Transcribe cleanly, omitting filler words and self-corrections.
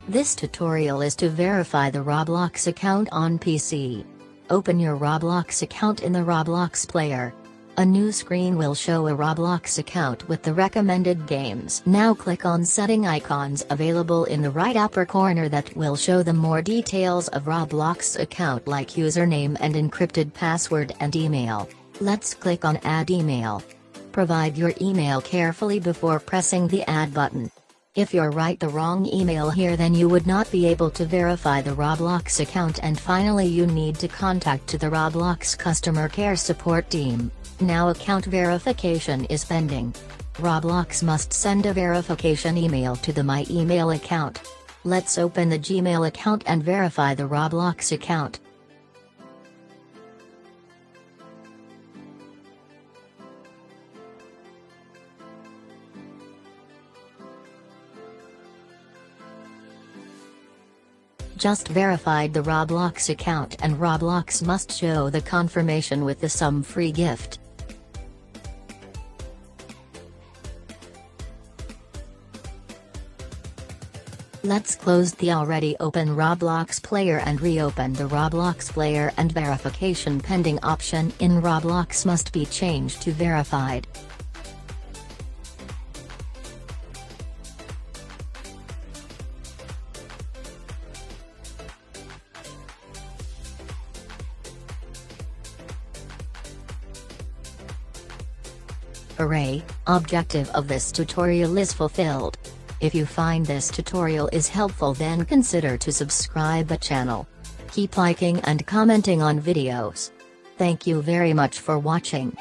This tutorial is to verify the Roblox account on PC. Open your Roblox account in the Roblox player. A new screen will show a Roblox account with the recommended games. Now click on setting icons available in the right upper corner that will show the more details of Roblox account like username and encrypted password and email. Let's click on add email. Provide your email carefully before pressing the add button. If you write the wrong email here, then you would not be able to verify the Roblox account, and finally you need to contact the Roblox customer care support team. Now account verification is pending. Roblox must send a verification email to the My Email account. Let's open the Gmail account and verify the Roblox account. Just verified the Roblox account, and Roblox must show the confirmation with some free gift. Let's close the already open Roblox player and reopen the Roblox player, and verification pending option in Roblox must be changed to verified. Hooray! Objective of this tutorial is fulfilled. If you find this tutorial is helpful, then consider to subscribe the channel. Keep liking and commenting on videos. Thank you very much for watching.